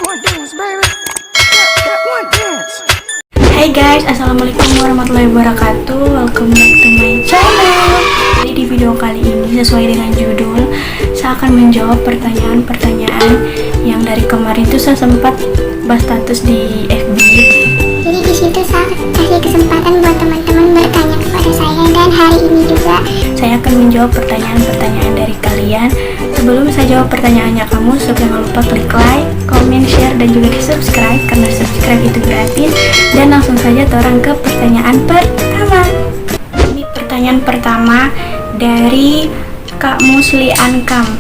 Hai guys, assalamualaikum warahmatullahi wabarakatuh. Welcome back to my channel. Jadi di video kali ini sesuai dengan judul, saya akan menjawab pertanyaan-pertanyaan yang dari kemarin tuh saya sempat bahas status di FB. Jadi di situ saya kasih kesempatan buat teman-teman bertanya kepada saya, dan hari ini juga saya akan menjawab pertanyaan-pertanyaan dari kalian. Sebelum saya jawab pertanyaannya kamu, jangan lupa klik like, comment, share, dan juga di subscribe, karena subscribe itu gratis. Dan langsung saja orang ke pertanyaan pertama. Ini pertanyaan pertama dari Kak Musli Ankam.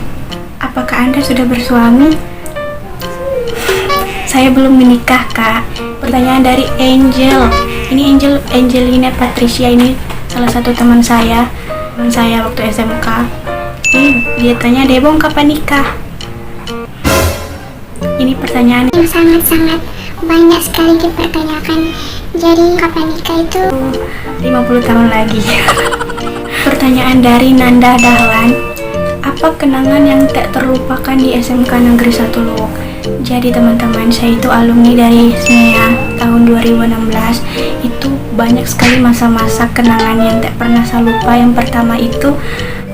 Apakah Anda sudah bersuami? Saya belum menikah, Kak. Pertanyaan dari Angel. Ini Angelina Patricia, ini salah satu teman saya waktu SMK. Ini dia tanya, Debong kapan nikah? Ini pertanyaan yang sangat-sangat banyak sekali dipertanyakan. Jadi kapan nikah itu 50 tahun lagi. Pertanyaan dari Nanda Dahlan. Apa kenangan yang tak terlupakan di SMK Negeri 1 Luwuk? Jadi teman-teman, saya itu alumni dari SMEA tahun 2016. Itu banyak sekali masa-masa kenangan yang tak pernah saya lupa. Yang pertama itu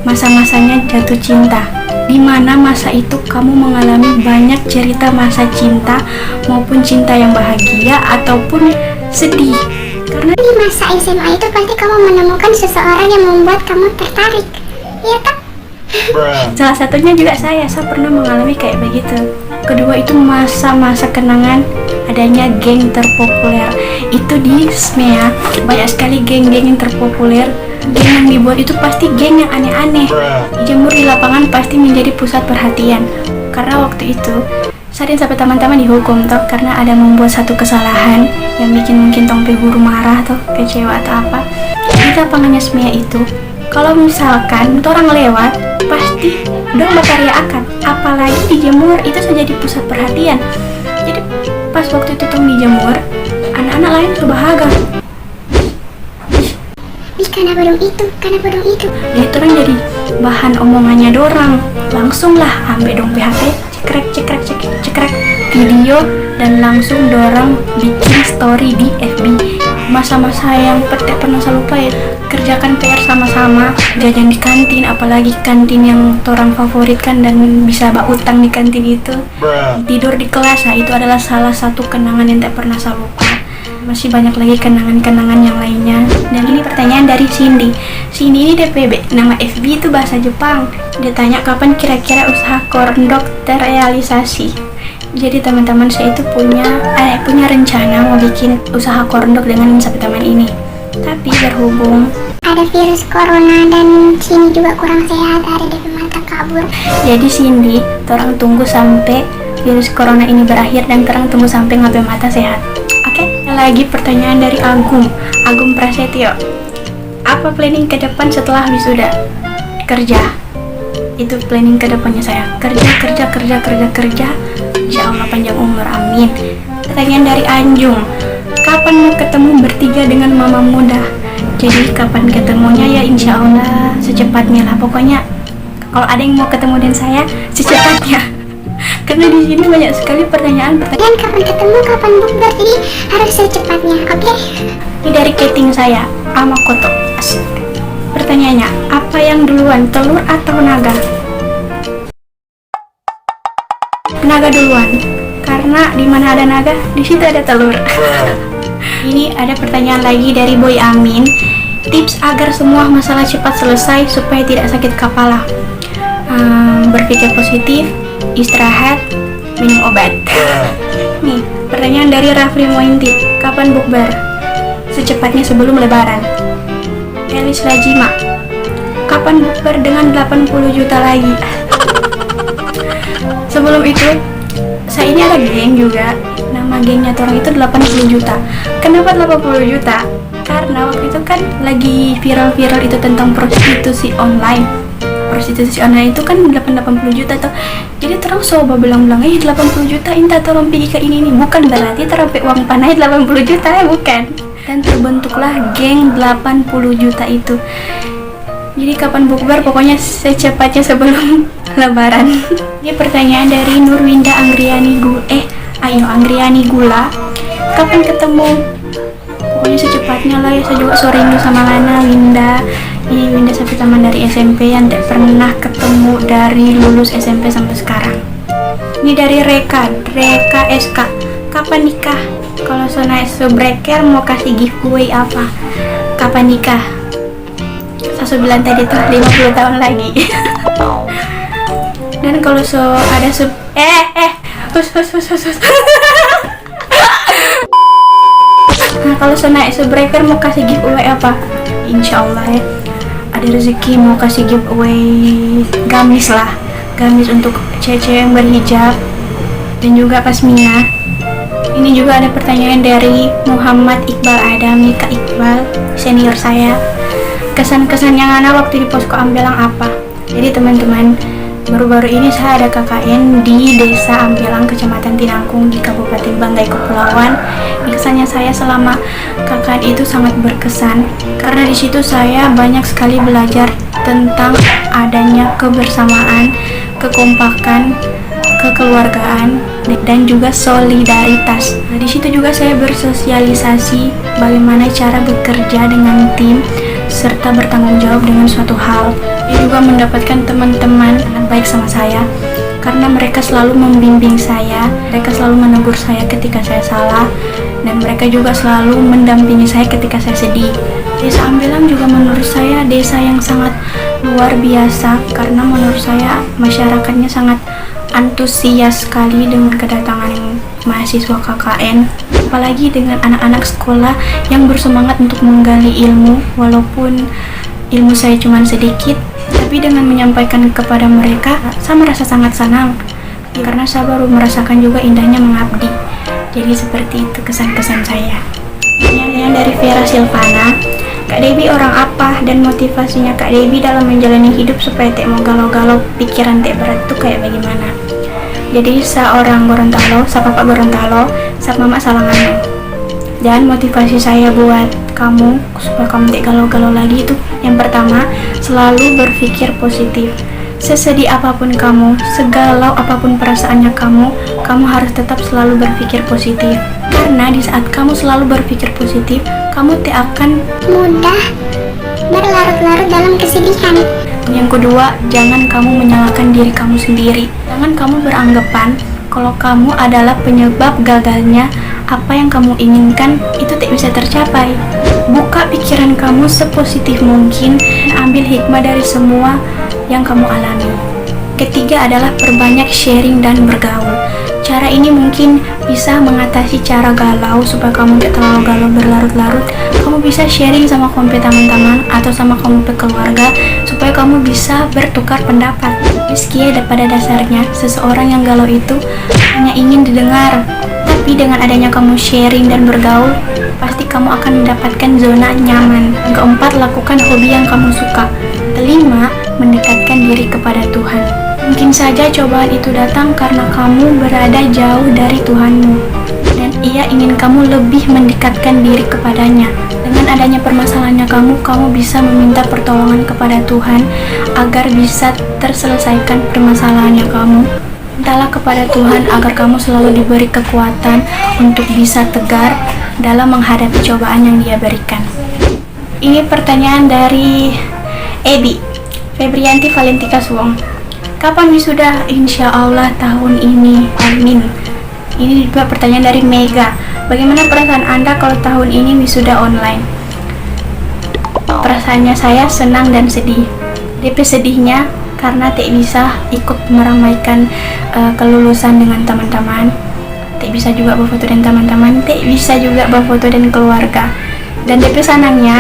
masa-masanya jatuh cinta, di mana masa itu kamu mengalami banyak cerita masa cinta, maupun cinta yang bahagia ataupun sedih. Karena di masa SMA itu pasti kamu menemukan seseorang yang membuat kamu tertarik, ya kan? salah satunya juga saya pernah mengalami kayak begitu. Kedua itu masa-masa kenangan adanya geng terpopuler. Itu di SMEA banyak sekali geng-geng yang terpopuler. Geng yang dibuat itu pasti geng yang aneh-aneh. Dijemur di lapangan pasti menjadi pusat perhatian. Karena waktu itu Sadin sampai teman-teman dihukum toh, karena ada membuat satu kesalahan yang bikin mungkin Tongpi guru marah toh, kecewa atau apa. Di lapangannya SMEA itu, kalau misalkan orang lewat, pasti dong berkaryakan. Apalagi dijemur itu sudah jadi pusat perhatian. Jadi pas waktu itu tong dijemur, anak-anak lain berbahagia. Karena bodong itu. Ya itu orang jadi bahan omongannya dorang. Langsung lah ambil dong PHP, cekrek video, dan langsung dorang bikin story di FB. Masa-masa yang tak pernah saya lupa ya. Kerjakan PR sama-sama, jajan di kantin, apalagi kantin yang orang favoritkan dan bisa utang di kantin itu. Tidur di kelas, nah itu adalah salah satu kenangan yang tak pernah saya lupa. Masih banyak lagi kenangan-kenangan yang lainnya. Dan ini pertanyaan dari Cindy. Cindy ini DPB, nama FB itu bahasa Jepang. Dia tanya kapan kira-kira usaha korndok terrealisasi. Jadi teman-teman, saya itu punya rencana mau bikin usaha korndok dengan sapi teman ini. Tapi berhubung ada virus corona dan sini juga kurang sehat, ada DP mata kabur. Jadi Cindy, orang tunggu sampai virus corona ini berakhir dan orang tunggu sampai ngapain mata sehat. Oke, lagi pertanyaan dari Agung Prasetyo. Apa planning ke depan setelah wisuda? Kerja. Itu planning ke depannya saya. Kerja. Insya Allah panjang umur, amin. Pertanyaan dari Anjung. Kapan mau ketemu bertiga dengan mama muda? Jadi kapan ketemunya ya, insya Allah secepatnya lah. Pokoknya kalau ada yang mau ketemu dengan saya, secepatnya. Karena di sini banyak sekali pertanyaan. Dan kapan ketemu, kapan bukber, jadi harus secepatnya, oke? Ini dari keting saya, Amakoto. Pertanyaannya, apa yang duluan, telur atau naga? Naga duluan, karena di mana ada naga, di situ ada telur. Ini ada pertanyaan lagi dari Boy Amin. Tips agar semua masalah cepat selesai supaya tidak sakit kepala. Berpikir positif, istirahat, minum obat. Nih, pertanyaan dari Rafli Mointi. Kapan bukber? Secepatnya sebelum lebaran. Elis Lajima. Kapan bukber dengan 80 juta lagi? Sebelum itu, saya ini ada geng juga. Nama gengnya orang itu 80 juta. Kenapa 80 juta? Karena waktu itu kan lagi viral-viral itu tentang prostitusi online. Prostitusi online itu kan 80 juta tuh. Jadi terang soba bilang-bilang 80 juta inta tolong pergi ke ini nih. Bukan berarti terampe uang panai 80 juta ya, bukan. Dan terbentuklah geng 80 juta itu. Jadi kapan bukber? Pokoknya secepatnya sebelum lebaran. Ini pertanyaan dari Nurwinda Anggriani Nino Anggriani Gula. Kapan ketemu? Pokoknya secepatnya lah ya. Saya juga so rindu sama Lana, Winda. Ini Winda sampai teman dari SMP yang tak pernah ketemu dari lulus SMP sampai sekarang. Ini dari Reka SK. Kapan nikah? Kalau Sona Subreker mau kasih giveaway apa? Kapan nikah? Saya bilang tadi tuh 50 tahun lagi. Dan kalau ada hus. Nah, kalau Sona Subreker mau kasih giveaway apa? Insya Allah ya, ada rezeki mau kasih giveaway gamis lah, gamis untuk cewek-cewek yang berhijab dan juga pasmina. Ini juga ada pertanyaan dari Muhammad Iqbal Adami, Kak Iqbal, senior saya. Kesan-kesan yang ana waktu di posko Ambelang apa? Jadi teman-teman, baru-baru ini saya ada KKN di Desa Ambelang, Kecamatan Tinangkung di Kabupaten Banggai Kepulauan. Kesannya saya selama KKN itu sangat berkesan karena di situ saya banyak sekali belajar tentang adanya kebersamaan, kekompakan, kekeluargaan, dan juga solidaritas. Nah, di situ juga saya bersosialisasi bagaimana cara bekerja dengan tim serta bertanggung jawab dengan suatu hal. Saya juga mendapatkan teman-teman yang baik sama saya karena mereka selalu membimbing saya, mereka selalu menegur saya ketika saya salah, dan mereka juga selalu mendampingi saya ketika saya sedih. Desa Ambelang juga menurut saya desa yang sangat luar biasa karena menurut saya masyarakatnya sangat antusias sekali dengan kedatangan mahasiswa KKN, apalagi dengan anak-anak sekolah yang bersemangat untuk menggali ilmu. Walaupun ilmu saya cuma sedikit, tapi dengan menyampaikan kepada mereka saya merasa sangat senang karena saya baru merasakan juga indahnya mengabdi. Jadi seperti itu kesan-kesan saya. Yang dari Vera Silvana, Kak Debbie orang apa dan motivasinya Kak Debbie dalam menjalani hidup supaya tak mau galau-galau, pikiran tak berat tuh kayak bagaimana? Jadi seorang Gorontalo, sa Papa Gorontalo, sa Mama Salangan. Dan motivasi saya buat kamu supaya kamu tidak galau-galau lagi itu yang pertama, selalu berpikir positif. Sesedih apapun kamu, segalau apapun perasaannya kamu harus tetap selalu berpikir positif. Karena di saat kamu selalu berpikir positif, kamu tidak akan mudah berlarut-larut dalam kesedihan. Yang kedua, jangan kamu menyalahkan diri kamu sendiri. Jangan kamu beranggapan kalau kamu adalah penyebab gagalnya apa yang kamu inginkan itu tak bisa tercapai. Buka pikiran kamu sepositif mungkin dan ambil hikmah dari semua yang kamu alami. Ketiga adalah perbanyak sharing dan bergaul. Cara ini mungkin bisa mengatasi cara galau supaya kamu tidak terlalu galau berlarut-larut. Kamu bisa sharing sama kamu teman-teman atau sama kamu keluarga supaya kamu bisa bertukar pendapat. Meski pada dasarnya seseorang yang galau itu hanya ingin didengar, tapi dengan adanya kamu sharing dan bergaul, pasti kamu akan mendapatkan zona nyaman. Yang keempat, lakukan hobi yang kamu suka. Kelima, mendekatkan diri kepada Tuhan. Mungkin saja cobaan itu datang karena kamu berada jauh dari Tuhanmu dan Ia ingin kamu lebih mendekatkan diri kepadanya. Dengan adanya permasalahannya kamu bisa meminta pertolongan kepada Tuhan agar bisa terselesaikan permasalahannya kamu. Mintalah kepada Tuhan agar kamu selalu diberi kekuatan untuk bisa tegar dalam menghadapi cobaan yang Dia berikan. Ini pertanyaan dari Ebi Febrianti Valentika Suwong. Kapan wisuda? Insya Allah tahun ini. Amin. Ini juga pertanyaan dari Mega. Bagaimana perasaan Anda kalau tahun ini wisuda online? Perasaannya saya senang dan sedih. DP sedihnya karena tak bisa ikut meramaikan kelulusan dengan teman-teman. Tak bisa juga berfoto dengan teman-teman. Tak bisa juga berfoto dengan keluarga. Dan DP senangnya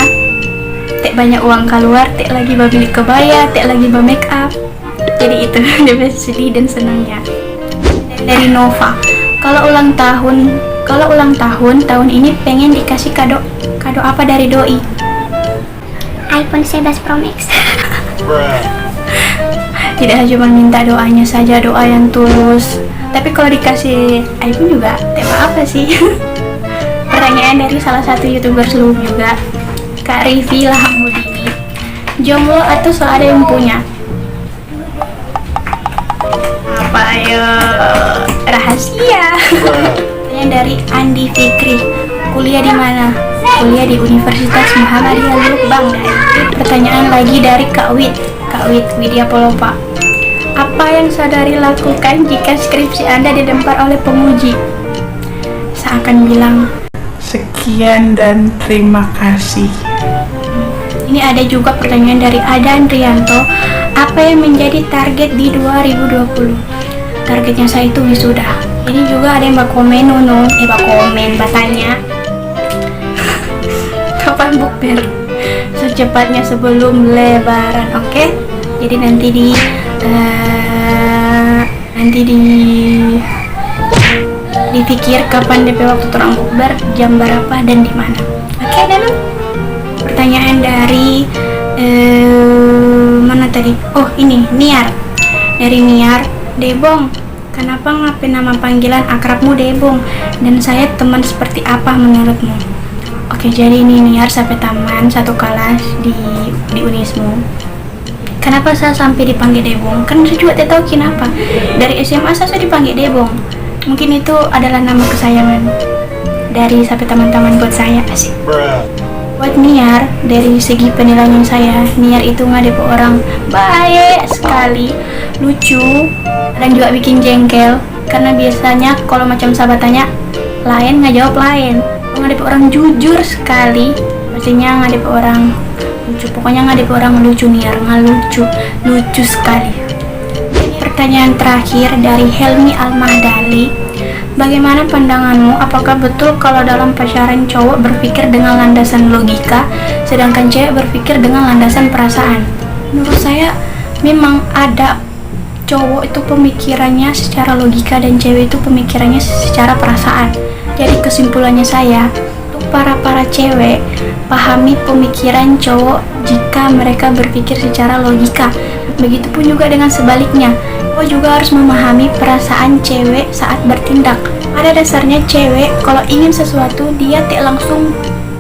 tak banyak uang keluar. Tak lagi beli kebaya. Tak lagi make up. Jadi itu DP sedih dan senangnya. Dari Nova, kalau ulang tahun tahun ini pengen dikasih kado apa dari doi? iPhone 11 Pro Max. Tidak cuma minta doanya saja, doa yang tulus. Tapi kalau dikasih iPhone juga tak apa sih. Pertanyaan dari salah satu YouTuber seluruh juga, Kak Rivi Lahamudini. Jomblo atau so ada yang punya? Apa ya? Rahasia. Andi Fikri. Kuliah di mana? Kuliah di Universitas Muhammadiyah Lubang. Pertanyaan lagi dari Kak Wit Widya Polopa. Apa yang saudari lakukan jika skripsi Anda dilempar oleh penguji? Saya akan bilang sekian dan terima kasih. Ini ada juga pertanyaan dari Adan Rianto. Apa yang menjadi target di 2020? Targetnya saya itu wisuda. Ini juga ada yang komen bertanya kapan bukber? Secepatnya sebelum lebaran, oke? Jadi nanti dipikir kapan DP waktu terang bukber, jam berapa dan di mana. Oke, dan pertanyaan dari mana tadi? Oh, ini Niar. Dari Niar, Debong, kenapa ngapain nama panggilan akrabmu Debong? Dan saya teman seperti apa menurutmu? Oke, jadi ini Niar sampai taman satu kelas di Unismu. Kenapa saya sampai dipanggil Debong? Kan saya juga tidak tahu kenapa. Dari SMA saya dipanggil Debong. Mungkin itu adalah nama kesayangan dari sampai teman-teman buat saya. Asik. Buat Niar, dari segi penilaian saya, Niar itu ngadep orang baik sekali, lucu, dan juga bikin jengkel. Karena biasanya kalau macam sahabat tanya lain, nggak jawab lain. Ngadep orang jujur sekali, pastinya ngadep orang lucu. Pokoknya ngadep orang lucu. Niar lucu sekali. Pertanyaan terakhir dari Helmi Almahdali. Bagaimana pandanganmu? Apakah betul kalau dalam pacaran cowok berpikir dengan landasan logika, sedangkan cewek berpikir dengan landasan perasaan? Menurut saya memang ada cowok itu pemikirannya secara logika dan cewek itu pemikirannya secara perasaan. Jadi kesimpulannya saya, untuk para cewek, pahami pemikiran cowok jika mereka berpikir secara logika. Begitupun juga dengan sebaliknya. Cowok juga harus memahami perasaan cewek saat bertindak. Pada dasarnya cewek kalau ingin sesuatu dia tidak langsung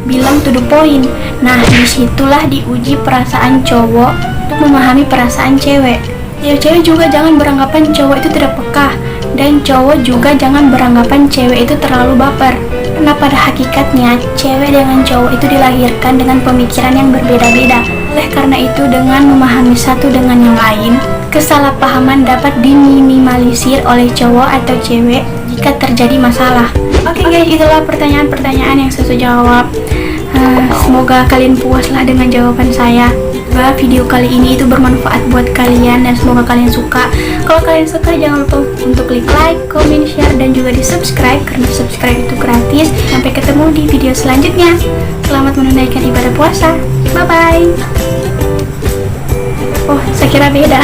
bilang to the point. Nah, disitulah diuji perasaan cowok untuk memahami perasaan cewek. Cewek juga jangan beranggapan cowok itu tidak peka, dan cowok juga jangan beranggapan cewek itu terlalu baper. Karena pada hakikatnya cewek dengan cowok itu dilahirkan dengan pemikiran yang berbeda-beda. Oleh karena itu, dengan memahami satu dengan yang lain, kesalahpahaman dapat diminimalisir oleh cowok atau cewek jika terjadi masalah. Oke guys, itulah pertanyaan-pertanyaan yang saya jawab. Semoga kalian puaslah dengan jawaban saya. Semoga video kali ini itu bermanfaat buat kalian dan semoga kalian suka. Kalau kalian suka, jangan lupa untuk klik like, comment, share, dan juga di subscribe karena subscribe itu gratis. Sampai ketemu di video selanjutnya. Selamat menunaikan ibadah puasa. Bye bye. Oh, saya kira beda.